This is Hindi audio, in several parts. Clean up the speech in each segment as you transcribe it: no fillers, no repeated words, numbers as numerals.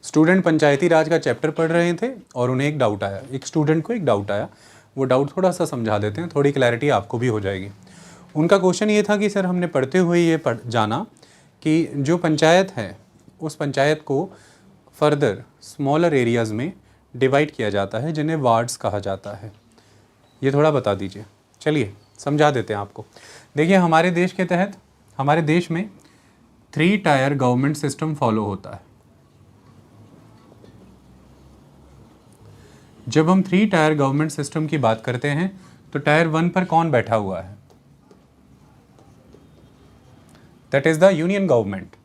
स्टूडेंट पंचायती राज का चैप्टर पढ़ रहे थे और उन्हें एक डाउट आया, एक स्टूडेंट को एक डाउट आया। वो डाउट थोड़ा सा समझा देते हैं, थोड़ी क्लैरिटी आपको भी हो जाएगी। उनका क्वेश्चन ये था कि सर हमने पढ़ते हुए ये जाना कि जो पंचायत है उस पंचायत को फर्दर स्मॉलर एरियाज़ में डिवाइड किया जाता है जिन्हें वार्ड्स कहा जाता है। ये थोड़ा बता दीजिए। चलिए समझा देते हैं आपको। देखिए हमारे देश के तहत, हमारे देश में 3 टायर गवर्नमेंट सिस्टम फॉलो होता है। जब हम 3 टायर गवर्नमेंट सिस्टम की बात करते हैं तो टायर 1 पर कौन बैठा हुआ है? That is the union government.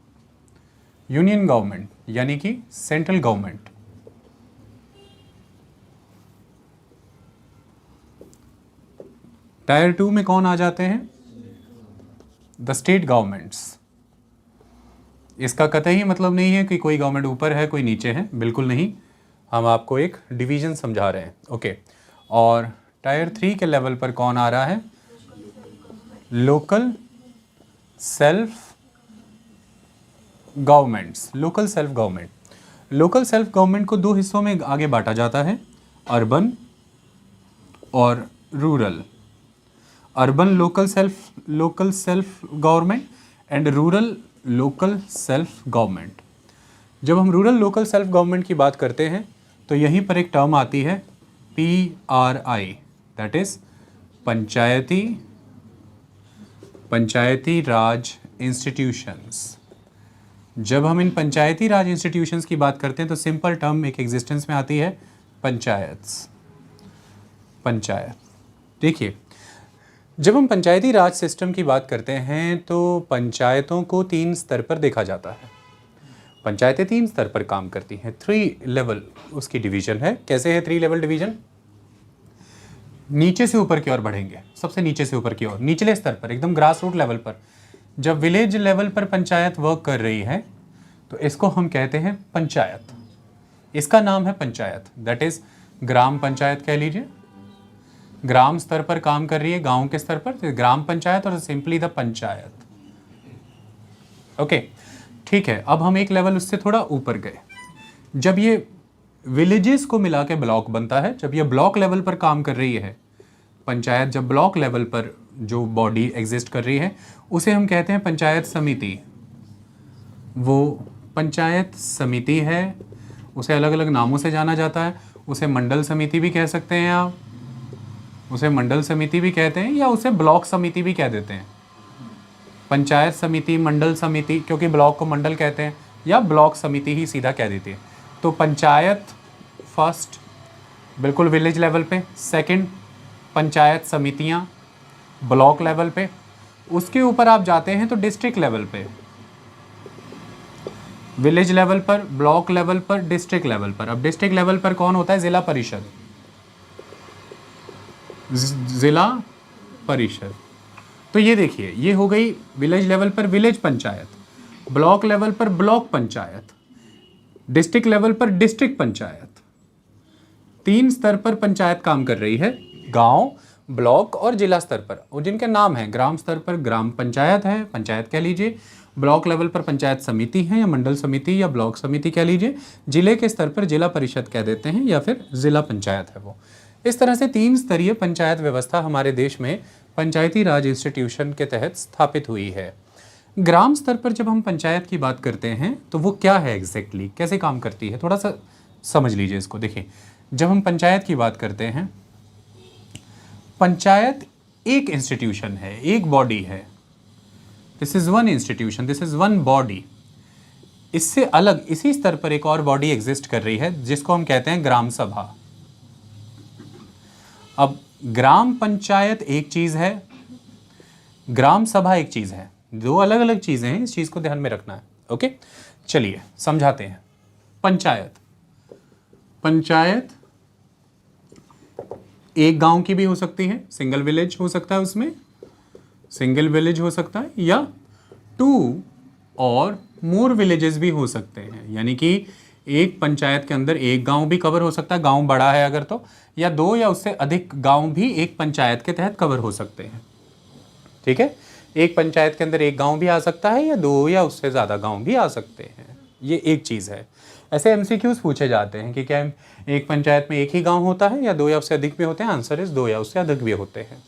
Union government यानी कि सेंट्रल गवर्नमेंट। टायर 2 में कौन आ जाते हैं? The state governments. इसका कतई मतलब नहीं है कि कोई गवर्नमेंट ऊपर है कोई नीचे है, बिल्कुल नहीं। हम आपको एक डिवीजन समझा रहे हैं, ओके। और टायर 3 के लेवल पर कौन आ रहा है? Local self governments. Local self government. Local self government को 2 हिस्सों में आगे बांटा जाता है, अर्बन और rural. Urban local self government and rural local self government. जब हम रूरल लोकल सेल्फ गवर्नमेंट की बात करते हैं तो यहीं पर एक टर्म आती है PRI, that is Panchayati Raj institutions. जब हम इन पंचायती राज इंस्टीट्यूशंस की बात करते हैं तो सिंपल टर्म एक एग्जिस्टेंस में आती है, पंचायत। देखिए जब हम पंचायती राज सिस्टम की बात करते हैं तो पंचायतों को 3 स्तर पर देखा जाता है। पंचायतें 3 स्तर पर काम करती हैं, 3 लेवल उसकी डिवीजन है। कैसे है 3 लेवल डिवीजन? नीचे से ऊपर की ओर बढ़ेंगे, सबसे नीचे से ऊपर की ओर, निचले स्तर पर एकदम ग्रास रूट लेवल पर। जब विलेज लेवल पर पंचायत वर्क कर रही है तो इसको हम कहते हैं पंचायत। इसका नाम है panchayat, that is gram panchayat कह लीजिए। ग्राम स्तर पर काम कर रही है, गांव के स्तर पर तो ग्राम पंचायत और सिंपली द पंचायत, ओके। ठीक है, अब हम एक लेवल उससे थोड़ा ऊपर गए। जब ये विलेजेस को मिला के ब्लॉक बनता है, जब ये ब्लॉक लेवल पर काम कर रही है पंचायत, जब ब्लॉक लेवल पर जो बॉडी एग्जिस्ट कर रही है उसे हम कहते हैं पंचायत समिति। वो पंचायत समिति है, उसे अलग अलग नामों से जाना जाता है। उसे मंडल समिति भी कह सकते हैं आप, उसे मंडल समिति भी कहते हैं, या उसे ब्लॉक समिति भी कह देते हैं। पंचायत समिति, मंडल समिति, क्योंकि ब्लॉक को मंडल कहते हैं, या ब्लॉक समिति ही सीधा कह देती है। तो पंचायत फर्स्ट बिल्कुल विलेज लेवल पे, सेकंड पंचायत समितियाँ ब्लॉक लेवल पे, उसके ऊपर आप जाते हैं तो डिस्ट्रिक्ट लेवल पे, विलेज लेवल पर, ब्लॉक लेवल पर, डिस्ट्रिक्ट लेवल पर। अब डिस्ट्रिक्ट लेवल पर कौन होता है? जिला परिषद। जिला परिषद। तो ये देखिए, ये हो गई विलेज लेवल पर विलेज पंचायत, ब्लॉक लेवल पर ब्लॉक पंचायत, डिस्ट्रिक्ट लेवल पर डिस्ट्रिक्ट पंचायत। 3 स्तर पर पंचायत काम कर रही है, गांव, ब्लॉक और जिला स्तर पर, और जिनके नाम हैं। ग्राम स्तर पर ग्राम पंचायत है, पंचायत कह लीजिए। ब्लॉक लेवल पर पंचायत समिति है या मंडल समिति या ब्लॉक समिति कह लीजिए। जिले के स्तर पर जिला परिषद कह देते हैं या फिर जिला पंचायत है वो। इस तरह से 3 स्तरीय पंचायत व्यवस्था हमारे देश में पंचायती राज इंस्टीट्यूशन के तहत स्थापित हुई है। ग्राम स्तर पर जब हम पंचायत की बात करते हैं तो वो क्या है एग्जैक्टली, कैसे काम करती है, थोड़ा सा समझ लीजिए इसको। देखिए जब हम पंचायत की बात करते हैं, पंचायत एक इंस्टीट्यूशन है, एक बॉडी है। This is one institution, this is one body. इससे अलग इसी स्तर पर एक और बॉडी एग्जिस्ट कर रही है जिसको हम कहते हैं ग्राम सभा। अब ग्राम पंचायत एक चीज है, ग्राम सभा एक चीज है, 2 अलग अलग चीजें हैं, इस चीज को ध्यान में रखना है, ओके। चलिए समझाते हैं। पंचायत एक गांव की भी हो सकती है, सिंगल विलेज हो सकता है, उसमें सिंगल विलेज हो सकता है, या 2 और मोर विलेजेस भी हो सकते हैं। यानी कि एक पंचायत के अंदर एक गांव भी कवर हो सकता है, गांव बड़ा है अगर तो, या 2 या उससे अधिक गांव भी एक पंचायत के तहत कवर हो सकते हैं। ठीक है, एक पंचायत के अंदर एक गांव भी आ सकता है या 2 या उससे ज़्यादा गांव भी आ सकते हैं, ये एक चीज़ है। ऐसे एमसीक्यूज पूछे जाते हैं कि क्या एक पंचायत में एक ही गांव होता है या दो या उससे अधिक भी होते हैं? आंसर इज दो या उससे अधिक भी होते हैं।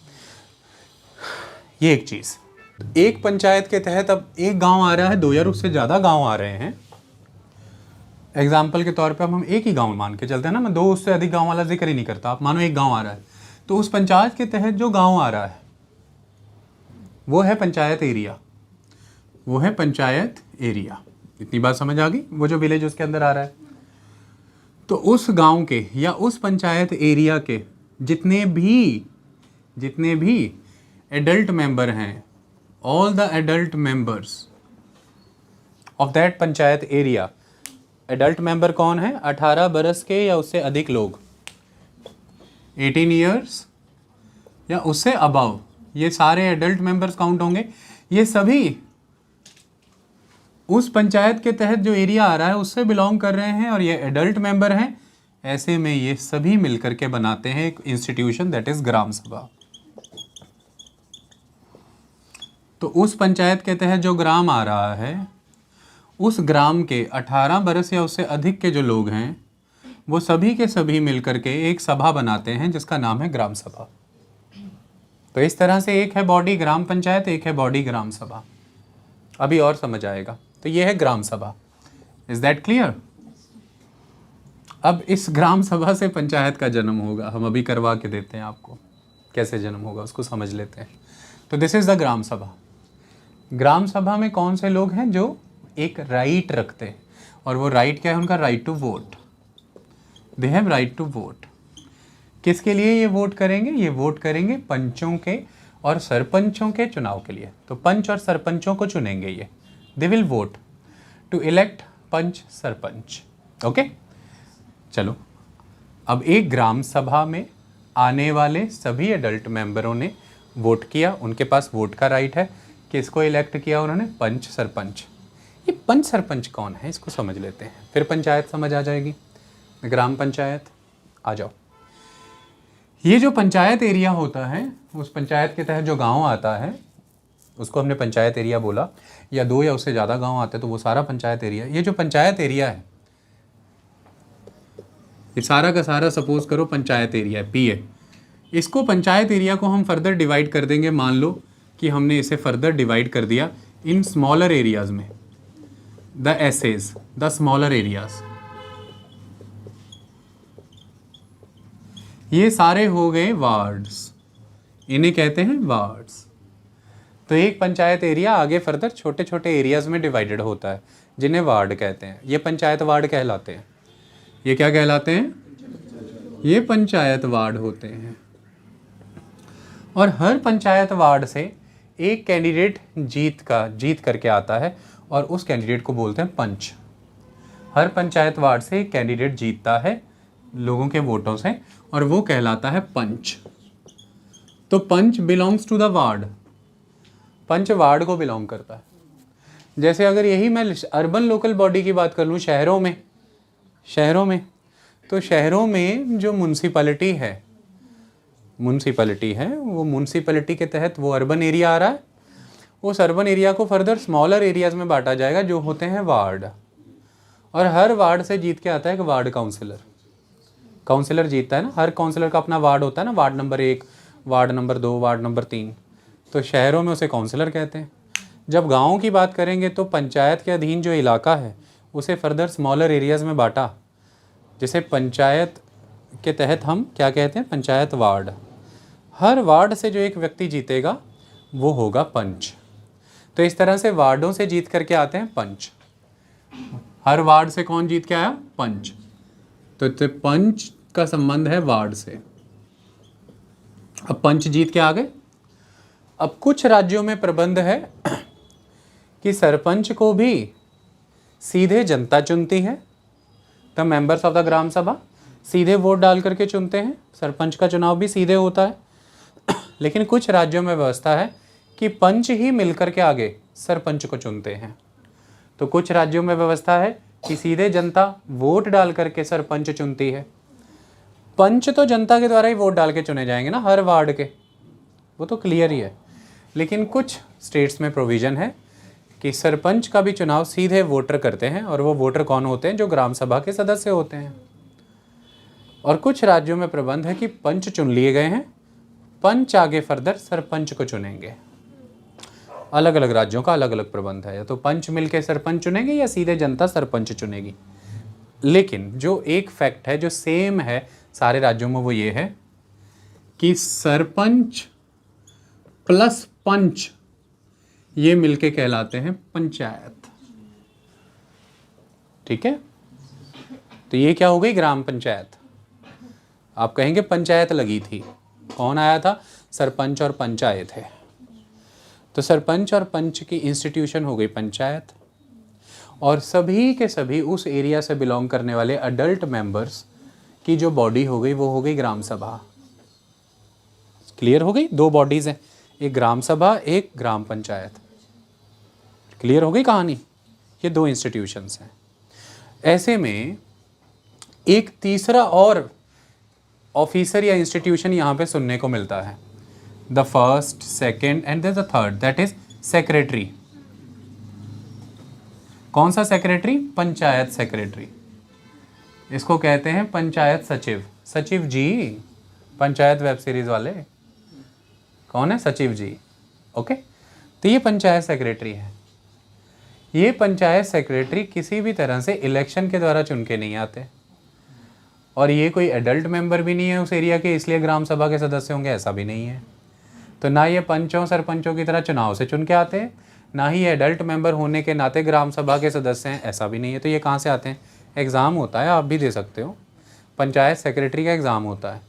ये एक चीज़। एक पंचायत के तहत अब एक गांव आ रहा है, दो या उससे ज़्यादा गांव आ रहे हैं। एग्जाम्पल के तौर पे अब हम एक ही गांव मान के चलते हैं ना, मैं दो उससे अधिक गांव वाला जिक्र ही नहीं करता। आप मानो एक गांव आ रहा है, तो उस पंचायत के तहत जो गांव आ रहा है वो है पंचायत एरिया, वो है पंचायत एरिया। इतनी बात समझ आ गई? वो जो विलेज उसके अंदर आ रहा है, तो उस गांव के या उस पंचायत एरिया के जितने भी एडल्ट मेंबर हैं, all the adult members of that panchayat area. Adult member कौन है? 18 बरस के या उससे अधिक लोग, 18 ईयर्स या उससे अबव, ये सारे एडल्ट मेंबर्स काउंट होंगे। ये सभी उस पंचायत के तहत जो एरिया आ रहा है उससे बिलोंग कर रहे हैं और ये एडल्ट मेंबर हैं। ऐसे में ये सभी मिलकर के बनाते हैं एक इंस्टीट्यूशन, दैट इज ग्राम सभा। तो उस पंचायत के तहत जो ग्राम आ रहा है, उस ग्राम के 18 बरस या उससे अधिक के जो लोग हैं वो सभी के सभी मिलकर के एक सभा बनाते हैं जिसका नाम है ग्राम सभा। तो इस तरह से एक है बॉडी ग्राम पंचायत, एक है बॉडी ग्राम सभा। अभी और समझ आएगा। तो ये है ग्राम सभा। Is that clear? अब इस ग्राम सभा से पंचायत का जन्म होगा। हम अभी करवा के देते हैं आपको, कैसे जन्म होगा उसको समझ लेते हैं। तो दिस इज द ग्राम सभा। ग्राम सभा में कौन से लोग हैं जो एक राइट रखते हैं, और वो राइट क्या है उनका? Right to vote. They have right to vote. किसके लिए ये वोट करेंगे? ये वोट करेंगे पंचों के और सरपंचों के चुनाव के लिए। तो पंच और सरपंचों को चुनेंगे ये। They will vote to elect panch sarpanch. Okay, चलो अब एक ग्राम सभा में आने वाले सभी एडल्ट मेंबरों ने वोट किया, उनके पास वोट का राइट है। किसको इलेक्ट किया उन्होंने? पंच सरपंच। ये पंच सरपंच कौन है इसको समझ लेते हैं, फिर पंचायत समझ आ जाएगी। ग्राम पंचायत आ जाओ। ये जो पंचायत एरिया होता है, उस पंचायत के तहत जो गांव आता है उसको हमने पंचायत एरिया बोला, या दो या उससे ज़्यादा गांव आते हैं तो वो सारा पंचायत एरिया। ये जो पंचायत एरिया है, ये सारा का सारा सपोज करो पंचायत एरिया है, पीए। इसको पंचायत एरिया को हम फर्दर डिवाइड कर देंगे। मान लो कि हमने इसे फर्दर डिवाइड कर दिया इन स्मॉलर एरियाज में, द एसेज, द स्मॉलर एरियाज। ये सारे हो गए वार्ड्स, इन्हें कहते हैं वार्ड्स। तो एक पंचायत एरिया आगे फर्दर छोटे छोटे एरियाज में डिवाइडेड होता है जिन्हें वार्ड कहते हैं। ये पंचायत वार्ड कहलाते हैं। ये क्या कहलाते हैं? ये पंचायत वार्ड होते हैं। और हर पंचायत वार्ड से एक कैंडिडेट जीत करके आता है और उस कैंडिडेट को बोलते हैं पंच। हर पंचायत वार्ड से एक कैंडिडेट जीतता है लोगों के वोटों से और वो कहलाता है पंच। तो panch belongs to the ward. Panch ward को बिलोंग करता है। जैसे अगर यही मैं अर्बन लोकल बॉडी की बात कर लूँ, शहरों में तो शहरों में जो म्यूनसिपैलिटी है वो म्यूनसिपैलिटी के तहत वो अर्बन एरिया आ रहा है। उस अर्बन एरिया को फर्दर स्मॉलर एरियाज में बांटा जाएगा जो होते हैं वार्ड। और हर वार्ड से जीत के आता है एक वार्ड काउंसिलर जीतता है ना। हर काउंसिलर का अपना वार्ड होता है ना, ward number 1, ward number 2, ward number 3। तो शहरों में उसे काउंसिलर कहते हैं। जब गाँव की बात करेंगे तो पंचायत के अधीन जो इलाका है उसे फर्दर स्मॉलर एरियाज़ में बांटा, जिसे पंचायत के तहत हम क्या कहते हैं? पंचायत वार्ड। हर वार्ड से जो एक व्यक्ति जीतेगा वो होगा पंच। तो इस तरह से वार्डों से जीत करके आते हैं पंच। हर वार्ड से कौन जीत के आया? पंच। तो पंच का संबंध है वार्ड से। अब पंच जीत के आ गए। अब कुछ राज्यों में प्रबंध है कि सरपंच को भी सीधे जनता चुनती है। द मेंबर्स ऑफ द ग्राम सभा सीधे वोट डाल करके चुनते हैं। सरपंच का चुनाव भी सीधे होता है। लेकिन कुछ राज्यों में व्यवस्था है कि पंच ही मिलकर के आगे सरपंच को चुनते हैं। तो कुछ राज्यों में व्यवस्था है कि सीधे जनता वोट डाल करके सरपंच चुनती है। पंच तो जनता के द्वारा ही वोट डाल के चुने जाएंगे ना हर वार्ड के, वो तो क्लियर ही है। लेकिन कुछ स्टेट्स में प्रोविज़न है कि सरपंच का भी चुनाव सीधे वोटर करते हैं, और वो वोटर कौन होते हैं? जो ग्राम सभा के सदस्य होते हैं। और कुछ राज्यों में प्रबंध है कि पंच चुन लिए गए हैं, पंच आगे फर्दर सरपंच को चुनेंगे। अलग अलग राज्यों का अलग अलग प्रबंध है, या तो पंच मिलके सरपंच चुनेंगे या सीधे जनता सरपंच चुनेगी। लेकिन जो एक फैक्ट है जो सेम है सारे राज्यों में, वो ये है कि सरपंच प्लस पंच ये मिलके कहलाते हैं पंचायत। ठीक है, तो ये क्या हो गई? ग्राम पंचायत। आप कहेंगे पंचायत लगी थी, कौन आया था? सरपंच और पंच आए थे। तो सरपंच और पंच की इंस्टीट्यूशन हो गई पंचायत, और सभी के सभी उस एरिया से बिलोंग करने वाले अडल्ट मेंबर्स की जो बॉडी हो गई वो हो गई ग्राम सभा। क्लियर हो गई? दो बॉडीज हैं, एक ग्राम सभा, एक ग्राम पंचायत। क्लियर हो गई कहानी? ये दो इंस्टीट्यूशंस हैं। ऐसे में एक तीसरा और ऑफिसर या इंस्टीट्यूशन यहाँ पे सुनने को मिलता है, the first, second and the third, that is secretary. कौन सा सेक्रेटरी? पंचायत सेक्रेटरी। इसको कहते हैं पंचायत सचिव। सचिव जी, पंचायत वेब सीरीज वाले कौन है? सचिव जी। ओके, तो ये पंचायत सेक्रेटरी है। ये पंचायत सेक्रेटरी किसी भी तरह से इलेक्शन के द्वारा चुन के नहीं आते, और ये कोई एडल्ट मेंबर भी नहीं है उस एरिया के, इसलिए ग्राम सभा के सदस्य होंगे, ऐसा भी नहीं है। तो ना ये पंचों सरपंचों की तरह चुनाव से चुन के आते हैं, ना ही ये एडल्ट मेंबर होने के नाते ग्राम सभा के सदस्य हैं, ऐसा भी नहीं है। तो ये कहाँ से आते हैं? एग्ज़ाम होता है, आप भी दे सकते हो। पंचायत सेक्रेटरी का एग्ज़ाम होता है,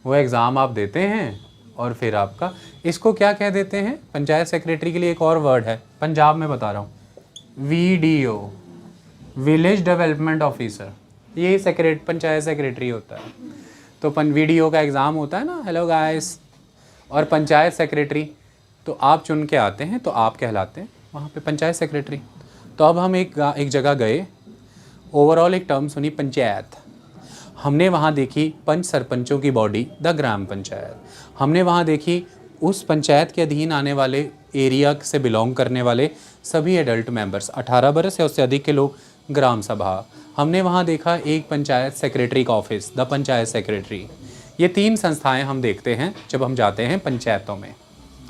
वो एग्ज़ाम आप देते हैं, और फिर आपका इसको क्या कह देते हैं? पंचायत सेक्रेटरी के लिए एक और वर्ड है, पंजाब में बता रहा हूँ, VDO, विलेज डेवलपमेंट ऑफिसर। ये पंचायत सेक्रेटरी होता है। तो VDO का एग्ज़ाम होता है ना, हेलो गाइस, और पंचायत सेक्रेटरी तो आप चुन के आते हैं, तो आप कहलाते हैं वहाँ पे पंचायत सेक्रेटरी। तो अब हम एक जगह गए, ओवरऑल एक टर्म सुनी पंचायत, हमने वहाँ देखी पंच सरपंचों की बॉडी, द ग्राम पंचायत। हमने वहाँ देखी उस पंचायत के अधीन आने वाले एरिया से बिलोंग करने वाले सभी एडल्ट मेंबर्स, 18 बरस या उससे अधिक के लोग, ग्राम सभा। हमने वहाँ देखा एक पंचायत सेक्रेटरी का ऑफिस, द पंचायत सेक्रेटरी। ये 3 संस्थाएं हम देखते हैं जब हम जाते हैं पंचायतों में।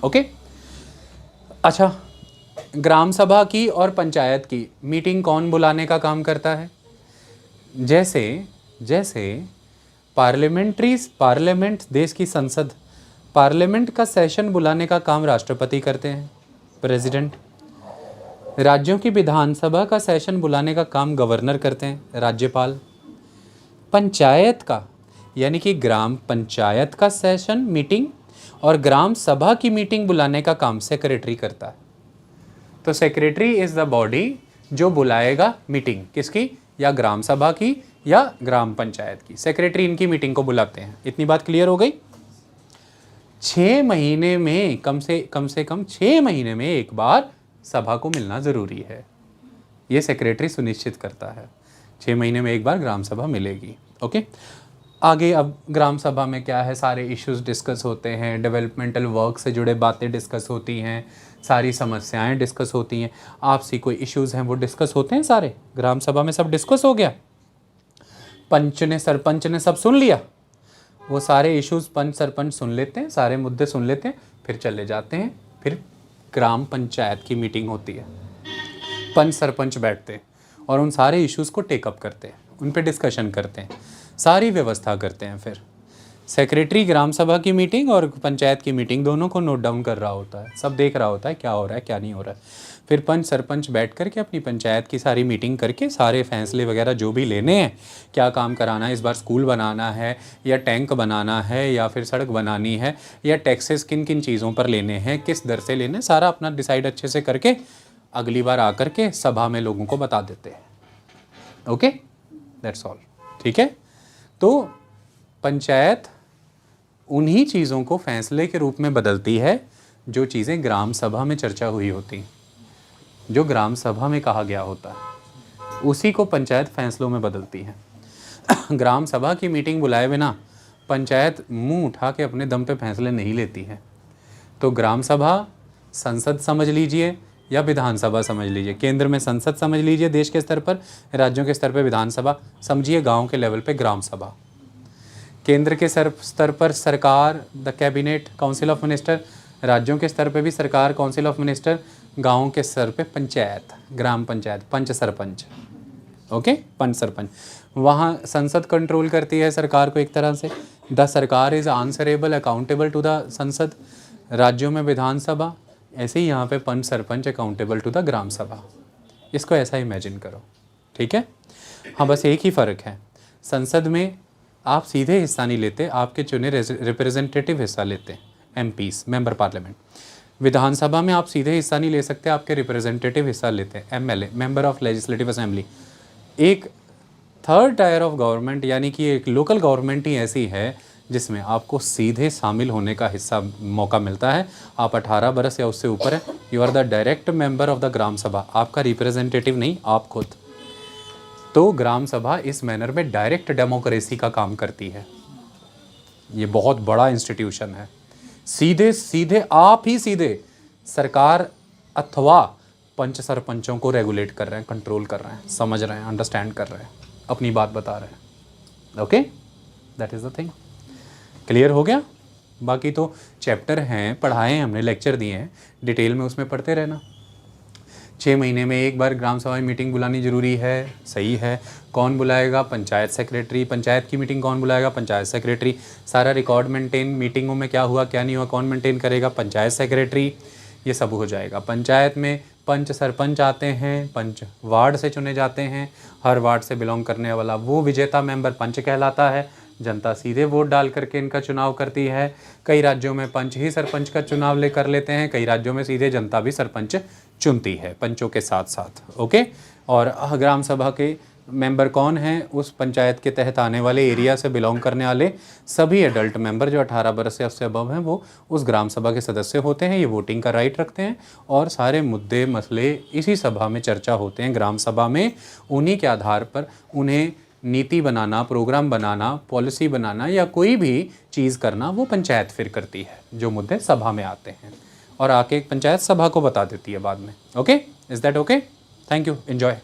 ओके, अच्छा, ग्राम सभा की और पंचायत की मीटिंग कौन बुलाने का काम करता है? जैसे पार्लियामेंट, देश की संसद, पार्लियामेंट का सेशन बुलाने का काम राष्ट्रपति करते हैं, प्रेसिडेंट। राज्यों की विधानसभा का सेशन बुलाने का काम गवर्नर करते हैं, राज्यपाल। पंचायत का यानी कि ग्राम पंचायत का सेशन मीटिंग और ग्राम सभा की मीटिंग बुलाने का काम सेक्रेटरी करता है। तो सेक्रेटरी इज द बॉडी जो बुलाएगा मीटिंग, किसकी? या ग्राम सभा की या ग्राम पंचायत की। सेक्रेटरी इनकी मीटिंग को बुलाते हैं। इतनी बात क्लियर हो गई? 6 महीने में कम से कम 6 महीने में एक बार सभा को मिलना ज़रूरी है, ये सेक्रेटरी सुनिश्चित करता है। 6 महीने में एक बार ग्राम सभा मिलेगी। ओके, आगे अब ग्राम सभा में क्या है? सारे इश्यूज डिस्कस होते हैं, डेवलपमेंटल वर्क से जुड़े बातें डिस्कस होती हैं, सारी समस्याएं डिस्कस होती हैं, आपसी कोई इश्यूज़ हैं वो डिस्कस होते हैं सारे। ग्राम सभा में सब डिस्कस हो गया, पंच ने सरपंच ने सब सुन लिया, वो सारे इश्यूज पंच सरपंच सुन लेते हैं, सारे मुद्दे सुन लेते हैं, फिर चले जाते हैं। फिर ग्राम पंचायत की मीटिंग होती है, पंच सरपंच बैठते हैं और उन सारे इश्यूज़ को टेकअप करते हैं, उन पे डिस्कशन करते हैं, सारी व्यवस्था करते हैं। फिर सेक्रेटरी ग्राम सभा की मीटिंग और पंचायत की मीटिंग दोनों को नोट डाउन कर रहा होता है, सब देख रहा होता है क्या हो रहा है क्या नहीं हो रहा है। फिर पंच सरपंच बैठ करके अपनी पंचायत की सारी मीटिंग करके सारे फैसले वगैरह जो भी लेने हैं, क्या काम कराना है, इस बार स्कूल बनाना है या टैंक बनाना है या फिर सड़क बनानी है या टैक्सेस किन किन चीज़ों पर लेने हैं, किस दर से लेने, सारा अपना डिसाइड अच्छे से करके अगली बार आकर के सभा में लोगों को बता देते हैं। Okay, that's all. ठीक है, तो पंचायत उन्हीं चीज़ों को फैसले के रूप में बदलती है जो चीज़ें ग्राम सभा में चर्चा हुई होती, जो ग्राम सभा में कहा गया होता है, उसी को पंचायत फैसलों में बदलती है। ग्राम सभा की मीटिंग बुलाए बिना पंचायत मुंह उठा के अपने दम पे फैसले नहीं लेती है। तो ग्राम सभा संसद समझ लीजिए या विधानसभा समझ लीजिए। केंद्र में संसद समझ लीजिए देश के स्तर पर, राज्यों के स्तर पर विधानसभा समझिए, गांव के लेवल पे ग्राम सभा। केंद्र के स्तर पर सरकार, the cabinet, council of minister, राज्यों के स्तर पे भी सरकार, काउंसिल ऑफ मिनिस्टर, गाँव के स्तर पे पंचायत, ग्राम पंचायत, पंच सरपंच। ओके, पंच सरपंच। वहाँ संसद कंट्रोल करती है सरकार को एक तरह से, the sarkar is answerable, accountable to the Sansad. राज्यों में विधानसभा, ऐसे ही यहाँ पे panch sarpanch accountable to the ग्राम सभा। इसको ऐसा इमेजिन करो, ठीक है। हाँ, बस एक ही फ़र्क है, संसद में आप सीधे हिस्सा नहीं लेते, आपके चुने रिप्रेजेंटेटिव हिस्सा लेते हैं, एमपीस, मेंबर पार्लियामेंट। विधानसभा में आप सीधे हिस्सा नहीं ले सकते, आपके रिप्रेजेंटेटिव हिस्सा लेते हैं, MLA, member of legislative assembly. एक थर्ड टायर ऑफ गवर्नमेंट यानी कि एक लोकल गवर्नमेंट ही ऐसी है जिसमें आपको सीधे शामिल होने का हिस्सा मौका मिलता है। आप 18 बरस या उससे ऊपर है, you are the direct member of the ग्राम सभा, आपका रिप्रेजेंटेटिव नहीं, आप खुद। तो ग्राम सभा इस मैनर में डायरेक्ट डेमोक्रेसी का काम करती है। ये बहुत बड़ा इंस्टीट्यूशन है, सीधे सीधे आप ही सीधे सरकार अथवा पंच सरपंचों को रेगुलेट कर रहे हैं, कंट्रोल कर रहे हैं, समझ रहे हैं, अंडरस्टैंड कर रहे हैं, अपनी बात बता रहे हैं। Okay, that is the thing. Clear हो गया? बाकी तो चैप्टर हैं, पढ़ाए हैं हमने, लेक्चर दिए हैं, डिटेल में उसमें पढ़ते रहना। 6 महीने में एक बार ग्राम सभा मीटिंग बुलानी ज़रूरी है, सही है। कौन बुलाएगा? पंचायत सेक्रेटरी। पंचायत की मीटिंग कौन बुलाएगा? पंचायत सेक्रेटरी। सारा रिकॉर्ड मेंटेन, मीटिंगों में क्या हुआ क्या नहीं हुआ कौन मेंटेन करेगा? पंचायत सेक्रेटरी। ये सब हो जाएगा। पंचायत में पंच सरपंच आते हैं, पंच वार्ड से चुने जाते हैं, हर वार्ड से बिलोंग करने वाला वो विजेता मेंबर पंच कहलाता है। जनता सीधे वोट डाल करके इनका चुनाव करती है। कई राज्यों में पंच ही सरपंच का चुनाव कर लेते हैं, कई राज्यों में सीधे जनता भी सरपंच चुनती है पंचों के साथ साथ। ओके, और ग्राम सभा के मेंबर कौन हैं? उस पंचायत के तहत आने वाले एरिया से बिलोंग करने वाले सभी एडल्ट मेंबर जो 18 बरस से उससे अबव हैं वो उस ग्राम सभा के सदस्य होते हैं। ये वोटिंग का राइट रखते हैं और सारे मुद्दे मसले इसी सभा में चर्चा होते हैं। ग्राम सभा में उन्हीं के आधार पर उन्हें नीति बनाना, प्रोग्राम बनाना, पॉलिसी बनाना या कोई भी चीज़ करना वो पंचायत फिर करती है, जो मुद्दे सभा में आते हैं और आके पंचायत सभा को बता देती है बाद में। Okay, is that okay? Thank you, enjoy.